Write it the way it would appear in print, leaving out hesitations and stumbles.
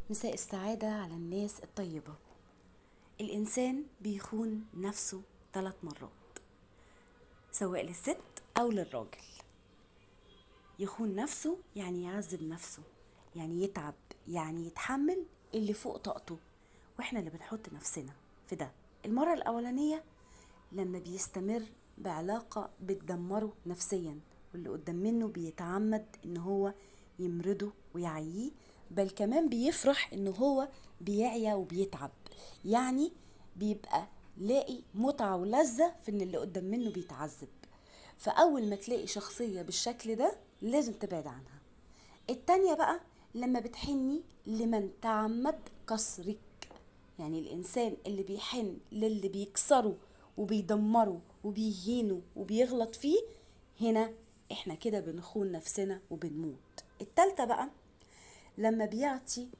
مساء السعادة على الناس الطيبة. الإنسان بيخون نفسه 3 مرات، سواء للست أو للراجل. يخون نفسه يعني يعذب نفسه، يعني يتعب، يعني يتحمل اللي فوق طاقته، واحنا اللي بنحط نفسنا في ده. المرة الأولانية لما بيستمر بعلاقة بتدمره نفسيا، واللي قدام منه بيتعمد ان هو يمرضه ويعييه، بل كمان بيفرح ان هو بيعيا وبيتعب، يعني بيبقى لاقي متعة ولذة في ان اللي قدام منه بيتعذب. فأول ما تلاقي شخصية بالشكل ده لازم تبعد عنها. التانية بقى لما بتحني لمن تعمد كسرك، يعني الإنسان اللي بيحن للي بيكسره وبيدمره وبيهينه وبيغلط فيه، هنا احنا كده بنخون نفسنا وبنموت. التالتة بقى لما بيعطي